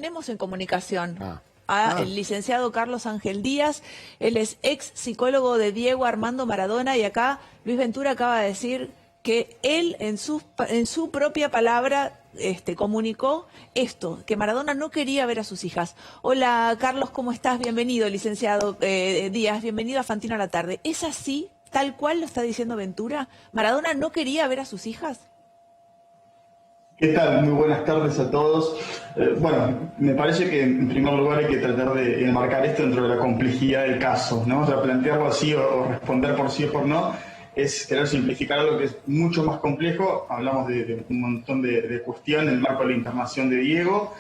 tenemos en comunicación el licenciado Carlos Ángel Díaz. Él es ex psicólogo de Diego Armando Maradona, y acá Luis Ventura acaba de decir que él en su propia palabra comunicó esto, que Maradona no quería ver a sus hijas. Hola Carlos, ¿cómo estás? Bienvenido, licenciado Díaz, bienvenido a Fantino a la tarde. ¿Es así, tal cual lo está diciendo Ventura? ¿Maradona no quería ver a sus hijas? ¿Qué tal? Muy buenas tardes a todos. Bueno, me parece que en primer lugar hay que tratar de enmarcar esto dentro de la complejidad del caso, ¿no? O sea, plantearlo así o responder por sí o por no es querer simplificar algo que es mucho más complejo. Hablamos de un montón de cuestiones en el marco de la internación de Diego.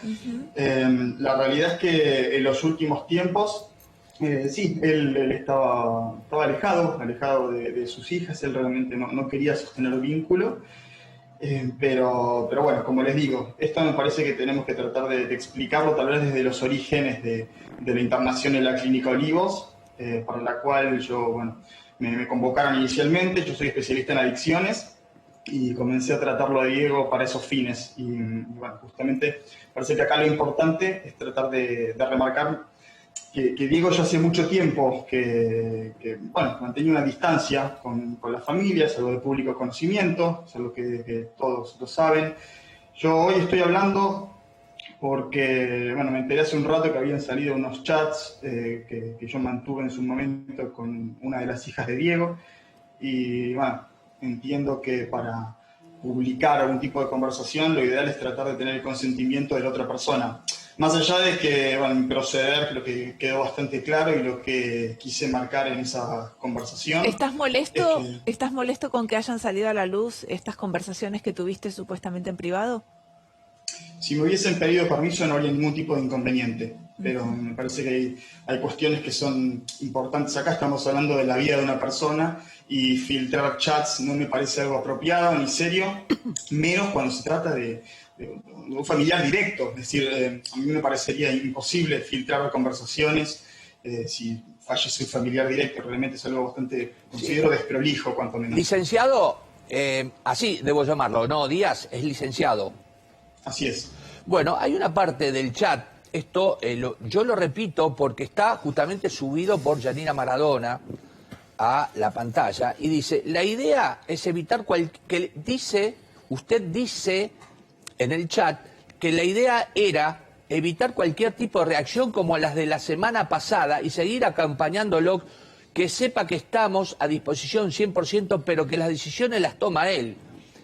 La realidad es que en los últimos tiempos, sí, él estaba alejado de sus hijas. Él realmente no quería sostener el vínculo. Pero bueno, como les digo, esto me parece que tenemos que tratar de explicarlo tal vez desde los orígenes de la internación en la Clínica Olivos, para la cual me convocaron inicialmente. Yo soy especialista en adicciones y comencé a tratarlo a Diego para esos fines. Y bueno, justamente parece que acá lo importante es tratar de remarcar que Diego ya hace mucho tiempo que mantenía una distancia con la familia, es algo de público conocimiento, es algo que todos lo saben. Yo hoy estoy hablando porque, me enteré hace un rato que habían salido unos chats que yo mantuve en su momento con una de las hijas de Diego, y entiendo que para publicar algún tipo de conversación lo ideal es tratar de tener el consentimiento de la otra persona. Más allá de que, mi proceder creo que quedó bastante claro, y lo que quise marcar en esa conversación... ¿Estás molesto con que hayan salido a la luz estas conversaciones que tuviste supuestamente en privado? Si me hubiesen pedido permiso no habría ningún tipo de inconveniente, pero me parece que hay cuestiones que son importantes. Acá estamos hablando de la vida de una persona, y filtrar chats no me parece algo apropiado ni serio, menos cuando se trata de un familiar directo. Es decir, a mí me parecería imposible filtrar conversaciones si fallece un familiar directo. Realmente es algo bastante, considero, desprolijo, cuanto menos. Licenciado, así debo llamarlo, ¿no? Díaz es licenciado. Así es. Bueno, hay una parte del chat, esto yo lo repito porque está justamente subido por Yanina Maradona a la pantalla, y dice: la idea es evitar usted dice en el chat que la idea era evitar cualquier tipo de reacción como las de la semana pasada y seguir acompañándolo, que sepa que estamos a disposición 100%, pero que las decisiones las toma él.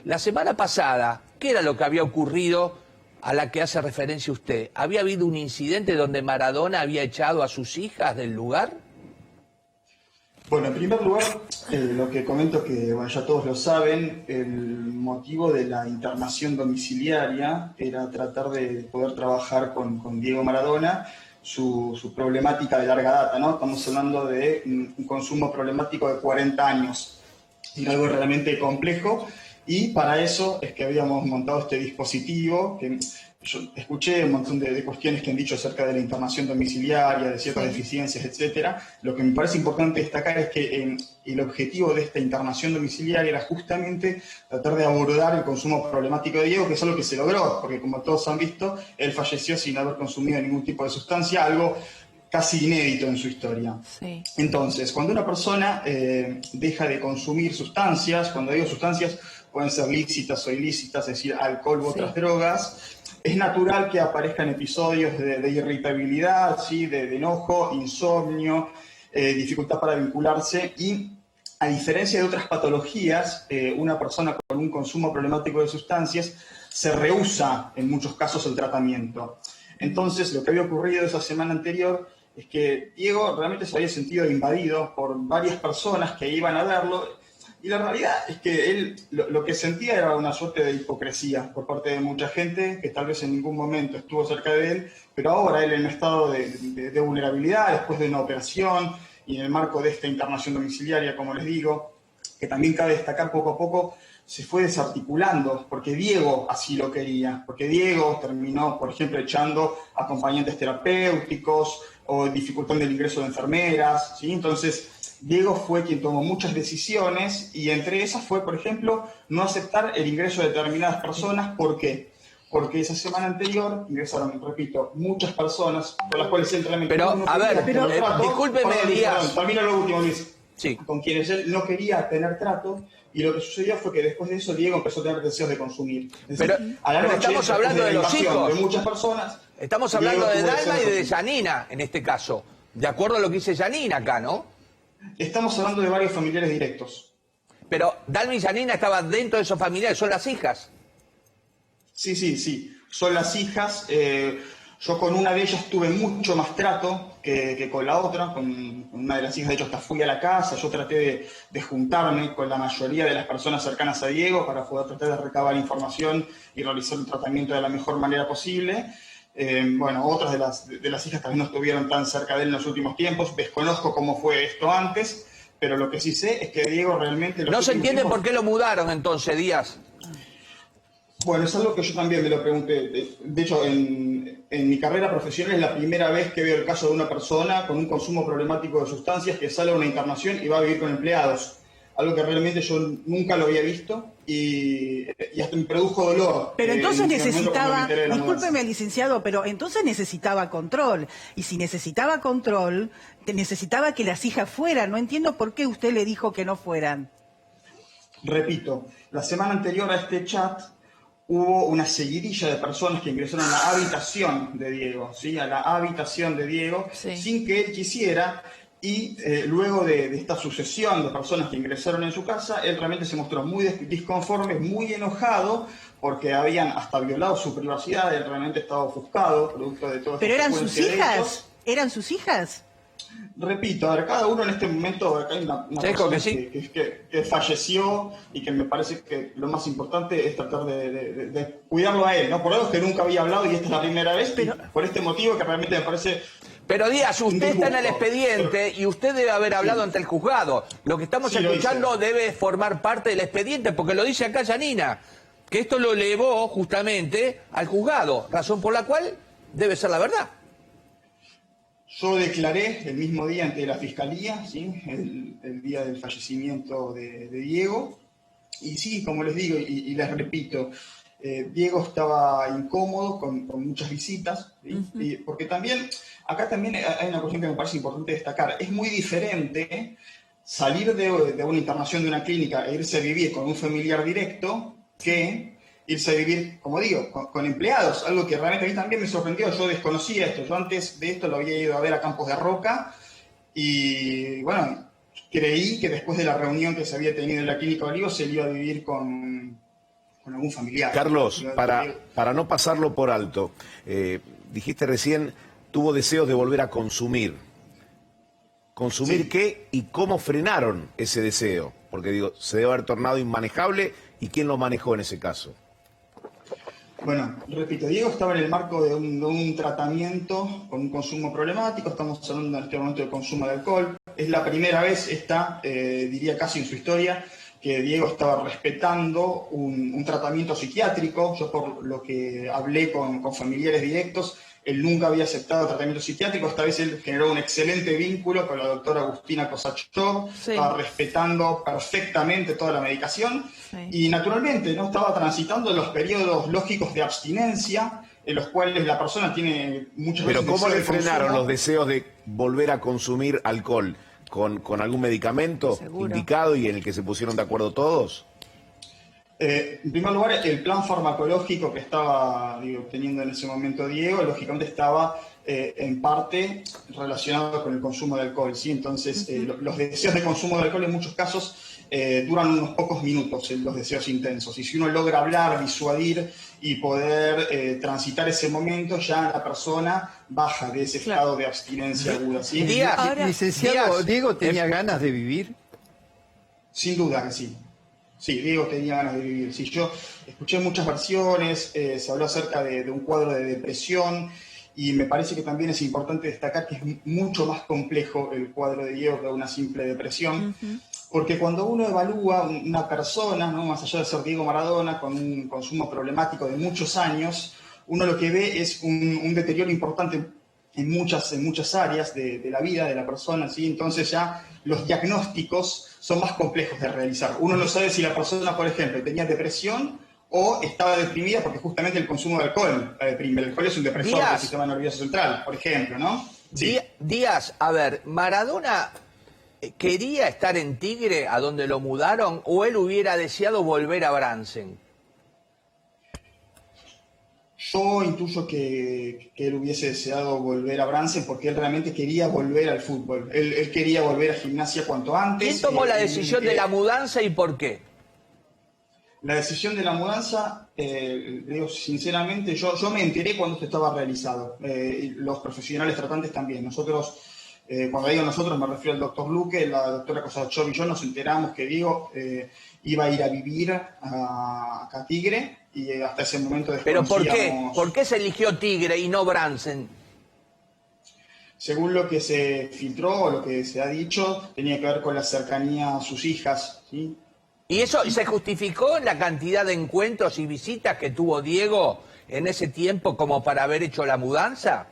La semana pasada, ¿qué era lo que había ocurrido a la que hace referencia usted? ¿Había habido un incidente donde Maradona había echado a sus hijas del lugar? Bueno, en primer lugar, lo que comento que ya todos lo saben, el motivo de la internación domiciliaria era tratar de poder trabajar con Diego Maradona su problemática de larga data, ¿no? Estamos hablando de un consumo problemático de 40 años, y algo realmente complejo, y para eso es que habíamos montado este dispositivo que... Yo escuché un montón de cuestiones que han dicho acerca de la internación domiciliaria, de ciertas deficiencias, etcétera. Lo que me parece importante destacar es que el objetivo de esta internación domiciliaria era justamente tratar de abordar el consumo problemático de Diego, que es algo que se logró, porque como todos han visto, él falleció sin haber consumido ningún tipo de sustancia, algo casi inédito en su historia. Sí. Entonces, cuando una persona deja de consumir sustancias, cuando digo sustancias, pueden ser lícitas o ilícitas, es decir, alcohol u otras drogas, es natural que aparezcan episodios de irritabilidad, ¿sí? de enojo, insomnio, dificultad para vincularse, y a diferencia de otras patologías, una persona con un consumo problemático de sustancias se rehúsa en muchos casos el tratamiento. Entonces, lo que había ocurrido esa semana anterior es que Diego realmente se había sentido invadido por varias personas que iban a verlo. Y la realidad es que él lo que sentía era una suerte de hipocresía por parte de mucha gente que tal vez en ningún momento estuvo cerca de él, pero ahora él en un estado de vulnerabilidad después de una operación y en el marco de esta internación domiciliaria, como les digo, que también cabe destacar, poco a poco se fue desarticulando, porque Diego así lo quería, porque Diego terminó, por ejemplo, echando acompañantes terapéuticos o dificultando el ingreso de enfermeras, ¿sí? Entonces, Diego fue quien tomó muchas decisiones, y entre esas fue, por ejemplo, no aceptar el ingreso de determinadas personas. ¿Por qué? porque esa semana anterior ingresaron, repito, muchas personas con las cuales él realmente... Pero, no a ver, quería tener trato. discúlpeme, Díaz. Termino lo último, Luis. Sí. Con quienes él no quería tener trato, y lo que sucedió fue que después de eso Diego empezó a tener deseos de consumir. Es decir, a la noche, estamos hablando de los hijos. De muchas personas. Estamos hablando Diego de tuvo Dalma y deseos de Janina, en este caso. De acuerdo a lo que dice Janina acá, ¿no? Estamos hablando de varios familiares directos. Pero Dalma y Janina estaban dentro de esos familiares, son las hijas. Sí. Son las hijas. Yo con una de ellas tuve mucho más trato que con la otra. Con una de las hijas, de hecho, hasta fui a la casa. Yo traté de juntarme con la mayoría de las personas cercanas a Diego para poder tratar de recabar información y realizar un tratamiento de la mejor manera posible. Bueno, otras de las hijas también no estuvieron tan cerca de él en los últimos tiempos. Desconozco cómo fue esto antes, pero lo que sí sé es que Diego realmente... No se entiende por qué lo mudaron entonces, Díaz. Bueno, es algo que yo también me lo pregunté. De hecho, en mi carrera profesional es la primera vez que veo el caso de una persona con un consumo problemático de sustancias que sale a una internación y va a vivir con empleados. Algo que realmente yo nunca lo había visto y hasta me produjo dolor. Pero entonces necesitaba, discúlpeme, licenciado, pero entonces necesitaba control. Y si necesitaba control, necesitaba que las hijas fueran. No entiendo por qué usted le dijo que no fueran. Repito, la semana anterior a este chat hubo una seguidilla de personas que ingresaron a la habitación de Diego, ¿sí? A la habitación de Diego, sí, sin que él quisiera. Y luego de esta sucesión de personas que ingresaron en su casa, él realmente se mostró muy disconforme, muy enojado, porque habían hasta violado su privacidad. Él realmente estaba ofuscado, producto de todo. ¿Pero eran sus hijas? ¿Eran sus hijas? Repito, a ver, cada uno en este momento, acá hay una persona que falleció y que me parece que lo más importante es tratar de cuidarlo a él, ¿no? Por algo que nunca había hablado y esta es la primera vez, pero por este motivo que realmente me parece... Pero Díaz, usted está en el expediente y usted debe haber hablado ante el juzgado. Lo que estamos escuchando debe formar parte del expediente, porque lo dice acá Janina, que esto lo elevó justamente al juzgado, razón por la cual debe ser la verdad. Yo declaré el mismo día ante la Fiscalía, ¿sí? el día del fallecimiento de Diego. Y sí, como les digo y les repito, Diego estaba incómodo con muchas visitas, ¿sí? Porque también, acá también hay una cuestión que me parece importante destacar. Es muy diferente salir de una internación de una clínica e irse a vivir con un familiar directo que irse a vivir, como digo, con empleados, algo que realmente a mí también me sorprendió. Yo desconocía esto, yo antes de esto lo había ido a ver a Campos de Roca y bueno, creí que después de la reunión que se había tenido en la Clínica Olivos se iba a vivir con algún familiar. Carlos, para no pasarlo por alto, dijiste recién, tuvo deseos de volver a consumir. ¿Consumir qué y cómo frenaron ese deseo? Porque digo, se debe haber tornado inmanejable, ¿y quién lo manejó en ese caso? Bueno, repito, Diego estaba en el marco de un tratamiento con un consumo problemático. Estamos hablando en este momento de consumo de alcohol. Es la primera vez, diría casi en su historia, que Diego estaba respetando un tratamiento psiquiátrico. Yo por lo que hablé con familiares directos, él nunca había aceptado tratamiento psiquiátrico. Esta vez él generó un excelente vínculo con la doctora Agustina Kosachov, estaba respetando perfectamente toda la medicación y naturalmente no estaba transitando los periodos lógicos de abstinencia en los cuales la persona tiene muchas veces... ¿Pero cómo le frenaron los deseos de volver a consumir alcohol? ¿Con algún medicamento indicado y en el que se pusieron de acuerdo todos? En primer lugar, el plan farmacológico que estaba teniendo en ese momento Diego, lógicamente estaba en parte relacionado con el consumo de alcohol, ¿sí? Entonces, los deseos de consumo de alcohol en muchos casos duran unos pocos minutos, los deseos intensos. Y si uno logra hablar, disuadir y poder transitar ese momento, ya la persona baja de ese estado de abstinencia aguda, ¿sí? Licenciado, ¿Diego tenía ganas de vivir? Sin duda que sí. Sí, Diego tenía ganas de vivir. Sí, yo escuché muchas versiones, se habló acerca de un cuadro de depresión y me parece que también es importante destacar que es mucho más complejo el cuadro de Diego que una simple depresión, porque cuando uno evalúa una persona, ¿no? Más allá de ser Diego Maradona, con un consumo problemático de muchos años, uno lo que ve es un deterioro importante en muchas áreas de la vida de la persona, ¿sí? Entonces ya los diagnósticos son más complejos de realizar. Uno no sabe si la persona, por ejemplo, tenía depresión o estaba deprimida porque justamente el consumo de alcohol la deprime. El alcohol es un depresor del sistema nervioso central, por ejemplo, ¿no? Sí. Díaz, a ver, Maradona quería estar en Tigre, a donde lo mudaron, o él hubiera deseado volver a Bransen. Yo intuyo que él hubiese deseado volver a Bransen porque él realmente quería volver al fútbol. Él quería volver a Gimnasia cuanto antes. ¿Quién tomó la decisión de la mudanza y por qué? La decisión de la mudanza, digo sinceramente, yo me enteré cuando esto estaba realizado. Los profesionales tratantes también. Nosotros, cuando digo nosotros, me refiero al doctor Luque, la doctora Cosachov y yo nos enteramos que Diego iba a ir a vivir acá a Tigre y hasta ese momento ¿Pero por qué? desconocíamos. ¿Por qué se eligió Tigre y no Bransen? Según lo que se filtró o lo que se ha dicho, tenía que ver con la cercanía a sus hijas, ¿sí? ¿Y eso se justificó en la cantidad de encuentros y visitas que tuvo Diego en ese tiempo como para haber hecho la mudanza?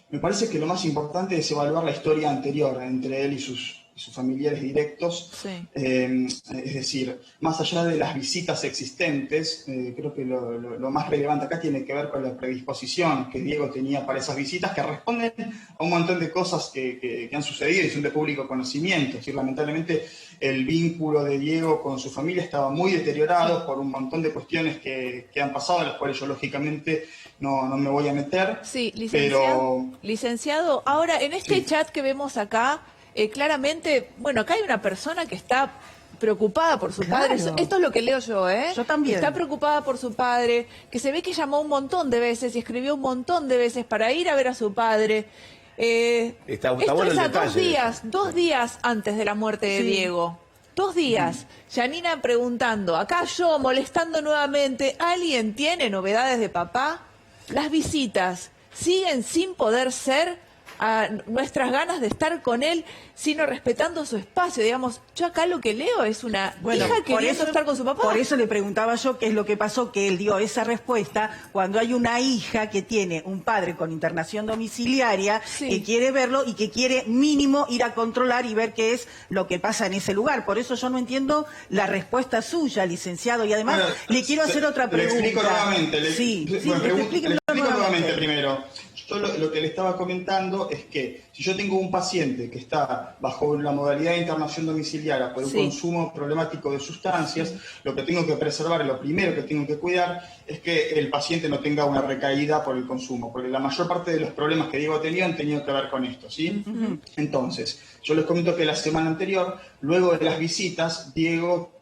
Me parece que lo más importante es evaluar la historia anterior entre él y sus familiares directos. Sí. Es decir, más allá de las visitas existentes, creo que lo más relevante acá tiene que ver con la predisposición que Diego tenía para esas visitas, que responden a un montón de cosas que han sucedido y son de público conocimiento. Es decir, lamentablemente el vínculo de Diego con su familia estaba muy deteriorado por un montón de cuestiones que han pasado, a las cuales yo lógicamente no me voy a meter. Sí, licenciado. Pero... Licenciado, ahora en este Sí. chat que vemos acá, claramente, bueno, acá hay una persona que está preocupada por su Claro. padre. Esto es lo que leo yo, ¿eh? Yo también. Está preocupada por su padre, que se ve que llamó un montón de veces y escribió un montón de veces para ir a ver a su padre. Está esto bueno es el a detalle. dos días antes de la muerte de Sí. Diego. 2 días. Yanina preguntando, acá yo molestando nuevamente, ¿alguien tiene novedades de papá? Las visitas siguen sin poder ser a nuestras ganas de estar con él, sino respetando su espacio. Digamos, yo acá lo que leo es una hija queriendo estar con su papá. Por eso le preguntaba yo qué es lo que pasó, que él dio esa respuesta cuando hay una hija que tiene un padre con internación domiciliaria, Sí. que quiere verlo y que quiere mínimo ir a controlar y ver qué es lo que pasa en ese lugar. Por eso yo no entiendo la respuesta suya, licenciado. Y además Bueno, le quiero hacer otra pregunta. Le explico nuevamente. Sí, Le sí, explico nuevamente nuevamente. primero. Yo lo que le estaba comentando es que si yo tengo un paciente que está bajo la modalidad de internación domiciliaria por un Sí. consumo problemático de sustancias, lo que tengo que preservar, lo primero que tengo que cuidar es que el paciente no tenga una recaída por el consumo, porque la mayor parte de los problemas que Diego tenía han tenido que ver con esto, ¿sí? Entonces, yo les comento que la semana anterior, luego de las visitas, Diego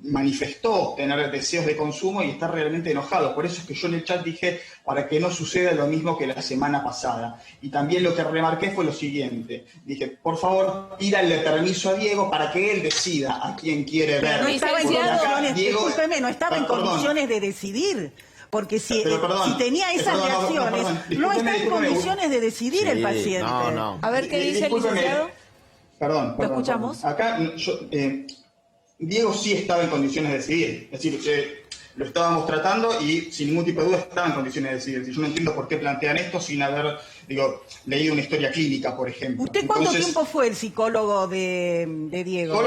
manifestó tener deseos de consumo y está realmente enojado. Por eso es que yo en el chat dije para que no suceda lo mismo que la semana pasada. Y también lo que remarqué fue lo siguiente. Dije, por favor, pídanle permiso a Diego para que él decida a quién quiere ver. Pero no estaba en Porque acá condiciones, Diego- discúlpeme, no estaba en Perdón. condiciones de decidir. Porque si, Pero perdón, si tenía esas perdón, reacciones, perdón, no discúlpeme, está en discúlpeme. condiciones de decidir el Sí, paciente. no. A ver qué dice el Discúlpeme. licenciado. Perdón. escuchamos? Acá Diego sí estaba en condiciones de decidir. Es decir, lo estábamos tratando y sin ningún tipo de duda estaba en condiciones de decidir. Yo no entiendo por qué plantean esto sin haber leído una historia clínica, por ejemplo. ¿Usted cuánto Entonces, tiempo fue el psicólogo de Diego? Yo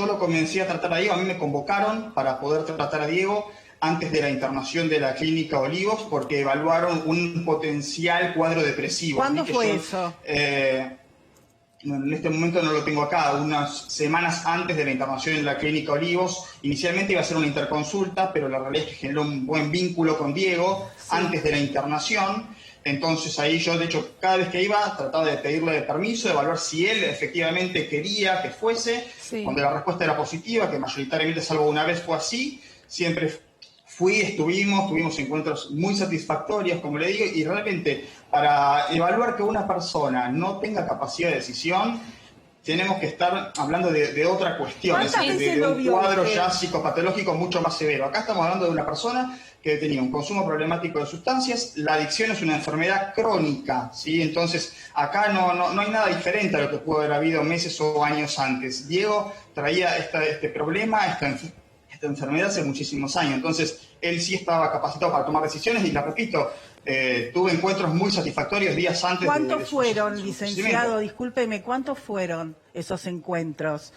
lo comencé a tratar a Diego. A mí me convocaron para poder tratar a Diego antes de la internación de la clínica Olivos porque evaluaron un potencial cuadro depresivo. ¿Cuándo Así que fue yo, eso? Bueno, en este momento no lo tengo acá, unas semanas antes de la internación en la clínica Olivos. Inicialmente iba a ser una interconsulta, pero la realidad es que generó un buen vínculo con Diego antes de la internación. Entonces ahí yo, de hecho, cada vez que iba, trataba de pedirle permiso, de evaluar si él efectivamente quería que fuese. Sí. Cuando la respuesta era positiva, que mayoritariamente, salvo una vez, fue así, siempre tuvimos encuentros muy satisfactorios, como le digo, y realmente para evaluar que una persona no tenga capacidad de decisión, tenemos que estar hablando de otra cuestión, es ¿Cuántas decir, veces de lo un vio cuadro usted? ya psicopatológico mucho más severo. Acá estamos hablando de una persona que tenía un consumo problemático de sustancias. La adicción es una enfermedad crónica, ¿sí? Entonces, acá no hay nada diferente a lo que pudo haber habido meses o años antes. Diego traía este problema, esta enfermedad hace muchísimos años. Entonces, él sí estaba capacitado para tomar decisiones y, la repito, tuve encuentros muy satisfactorios días antes de ¿Cuántos su fueron, fallecimiento. licenciado? Discúlpeme, ¿cuántos fueron esos encuentros?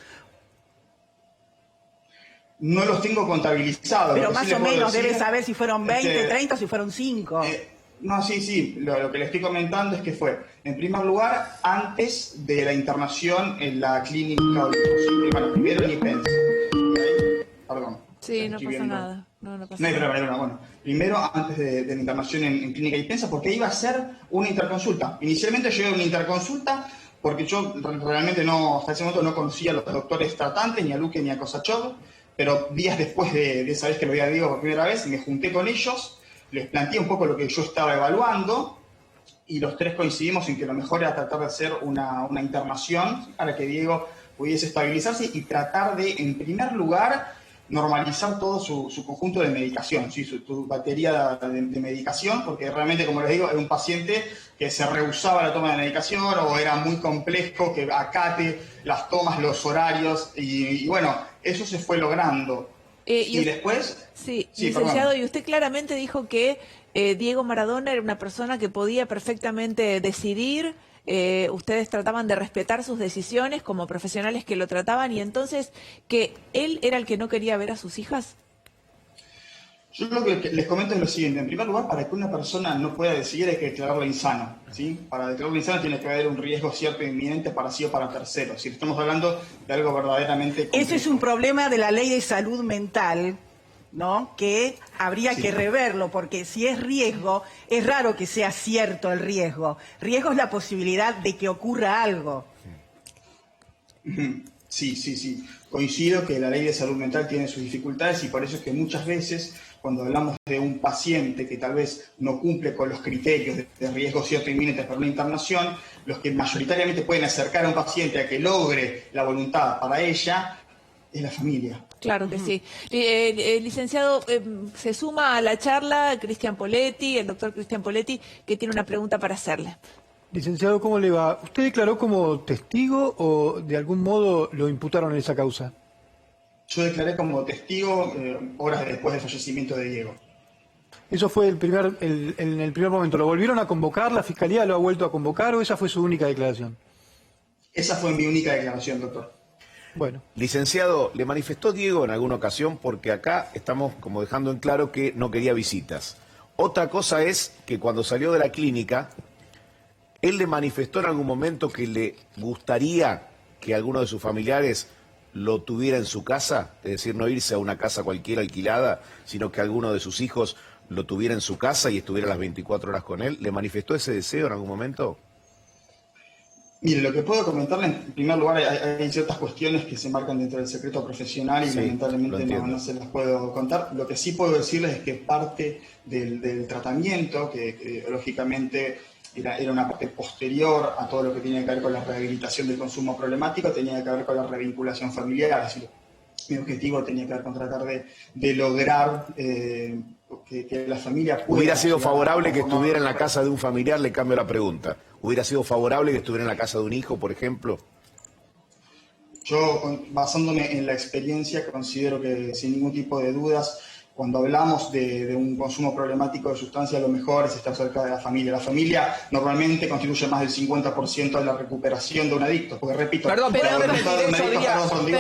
No los tengo contabilizados. Pero lo que más sí o les puedo menos decir debe saber si fueron 20, 30 o si fueron 5. No, sí. Lo que le estoy comentando es que fue, en primer lugar, antes de la internación en la clínica Olimpo. Bueno, primero en IPENSA. Perdón. Sí, no estoy pasa viendo. nada. No pasa No hay nada. problema. Bueno, primero, antes de la internación en clínica IPENSA, porque iba a ser una interconsulta. Inicialmente yo iba a una interconsulta porque yo realmente hasta ese momento no conocía a los doctores tratantes, ni a Luque ni a Kosachov, pero días después de esa vez que lo vi a Diego por primera vez, me junté con ellos, les planteé un poco lo que yo estaba evaluando, y los tres coincidimos en que lo mejor era tratar de hacer una internación para que Diego pudiese estabilizarse y tratar de, en primer lugar, normalizar todo su conjunto de medicación, ¿sí? su batería de medicación, porque realmente, como les digo, era un paciente que se rehusaba la toma de medicación o era muy complejo que acate las tomas, los horarios, y bueno, eso se fue logrando. Y después... Sí, Sí, licenciado, perdón. y usted claramente dijo que Diego Maradona era una persona que podía perfectamente decidir, ustedes trataban de respetar sus decisiones como profesionales que lo trataban, y entonces que él era el que no quería ver a sus hijas. Yo lo que les comento es lo siguiente. En primer lugar, para que una persona no pueda decidir hay que declararla insano, ¿sí? Para declararla insano tiene que haber un riesgo cierto e inminente para sí o para terceros. Si estamos hablando de algo verdaderamente complejo. Eso es un problema de la ley de salud mental, ¿no? Que habría que reverlo, porque si es riesgo, es raro que sea cierto el riesgo. Riesgo es la posibilidad de que ocurra algo. Sí. Coincido que la ley de salud mental tiene sus dificultades y por eso es que muchas veces cuando hablamos de un paciente que tal vez no cumple con los criterios de riesgo cierto e inminente para una internación, los que mayoritariamente pueden acercar a un paciente a que logre la voluntad para ella es la familia. Claro que sí. Licenciado, se suma a la charla Cristian Poletti, el doctor Cristian Poletti, que tiene una pregunta para hacerle. Licenciado, ¿cómo le va? ¿Usted declaró como testigo o de algún modo lo imputaron en esa causa? Yo declaré como testigo horas después del fallecimiento de Diego. ¿Eso fue en el primer momento? ¿Lo volvieron a convocar? ¿La Fiscalía lo ha vuelto a convocar o esa fue su única declaración? Esa fue mi única declaración, doctor. Bueno. Licenciado, ¿le manifestó Diego en alguna ocasión? Porque acá estamos como dejando en claro que no quería visitas. Otra cosa es que cuando salió de la clínica, ¿él le manifestó en algún momento que le gustaría que alguno de sus familiares lo tuviera en su casa? Es decir, no irse a una casa cualquiera alquilada, sino que alguno de sus hijos lo tuviera en su casa y estuviera las 24 horas con él. ¿Le manifestó ese deseo en algún momento? Mire, lo que puedo comentarle, en primer lugar, hay ciertas cuestiones que se marcan dentro del secreto profesional y Sí, lamentablemente no se las puedo contar. Lo que sí puedo decirles es que parte del tratamiento, que lógicamente era una parte posterior a todo lo que tiene que ver con la rehabilitación del consumo problemático, tenía que ver con la revinculación familiar. Es decir, mi objetivo tenía que ver con tratar de lograr que la familia pueda... ¿Hubiera sido favorable que estuviera en la casa de un familiar? Le cambio la pregunta. ¿Hubiera sido favorable que estuviera en la casa de un hijo, por ejemplo? Yo, basándome en la experiencia, considero que sin ningún tipo de dudas, cuando hablamos de un consumo problemático de sustancias, lo mejor es estar cerca de la familia. La familia normalmente constituye más del 50% de la recuperación de un adicto. Porque repito, Perdón, la pero voluntad de un adicto, no me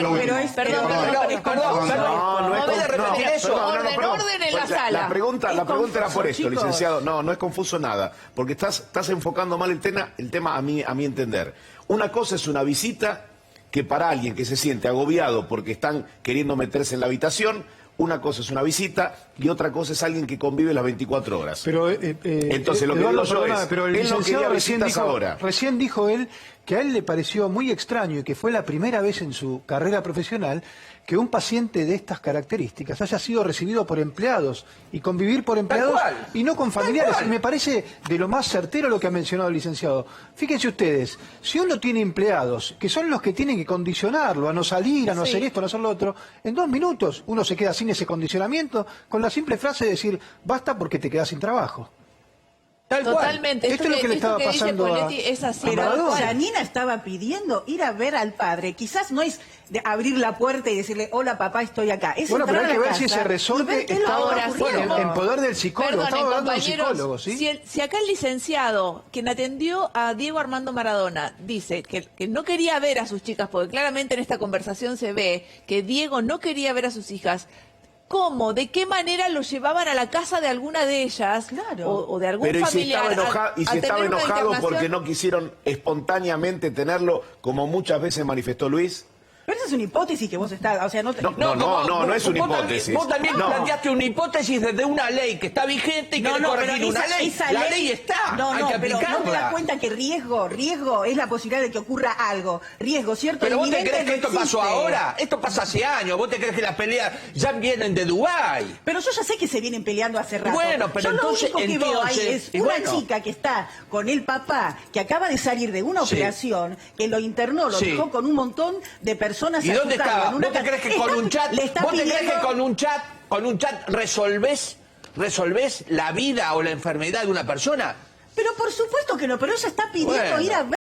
de repetir eso. Orden en la sala. La pregunta era por esto, chicos. licenciado. No es confuso nada, porque estás enfocando mal el tema a mi entender. Una cosa es una visita que para alguien que se siente agobiado porque están queriendo meterse en la habitación, una cosa es una visita y otra cosa es alguien que convive las 24 horas. Pero, entonces lo que Eduardo, digo yo perdona, es, pero el él no licenciado quería visitas ahora. Recién dijo él que a él le pareció muy extraño y que fue la primera vez en su carrera profesional que un paciente de estas características haya sido recibido por empleados y convivir por empleados cual. y no con familiares. Y me parece de lo más certero lo que ha mencionado el licenciado. Fíjense ustedes, si uno tiene empleados que son los que tienen que condicionarlo a no salir, a no hacer esto, a no hacer lo otro, en 2 minutos uno se queda sin ese condicionamiento con la simple frase de decir, basta porque te quedas sin trabajo. Tal cual. Totalmente. Esto es lo que le estaba dice pasando a- Poletti es así. a Pero Maradona. Janina estaba pidiendo ir a ver al padre. Quizás no es de abrir la puerta y decirle, hola papá, estoy acá. Es Bueno, pero entrar hay que a la ver si casa ese y resorte ver qué es lo que estaba está ocurriendo. en poder del psicólogo. Estaba Perdonen, hablando de un compañeros, psicólogo, ¿sí? si acá el licenciado, quien atendió a Diego Armando Maradona, dice que no quería ver a sus chicas, porque claramente en esta conversación se ve que Diego no quería ver a sus hijas, ¿cómo? ¿De qué manera lo llevaban a la casa de alguna de ellas? Claro. O de algún Pero y si familiar? estaba, a estaba tener una enojado porque internación? no quisieron espontáneamente tenerlo, como muchas veces manifestó Luis. Pero esa es una hipótesis que vos estás... O sea, no, No es una vos hipótesis. Vos también No. planteaste una hipótesis desde una ley que está vigente y que No, corregir pero una ley. esa La ley está, No, hay que pero aplicarla. no te das cuenta que riesgo es la posibilidad de que ocurra algo. Riesgo, ¿cierto? Pero vos te Inminente crees que no esto pasó existe. ahora, esto pasa hace años, vos te crees que las peleas ya vienen de Dubái. Pero yo ya sé que se vienen peleando hace rato. Bueno, pero yo entonces- lo único que veo ahí entonces, es y una bueno. chica que está con el papá, que acaba de salir de una Sí. operación, que lo internó, lo Sí. dejó con un montón de personas ¿Y a su dónde cargo, está? en una ¿Vos te ca- crees que con Está- un chat, le está vos te crees que pidiendo- con un chat resolvés la vida o la enfermedad de una persona? Pero por supuesto que no, pero ella está pidiendo Bueno. ir a ver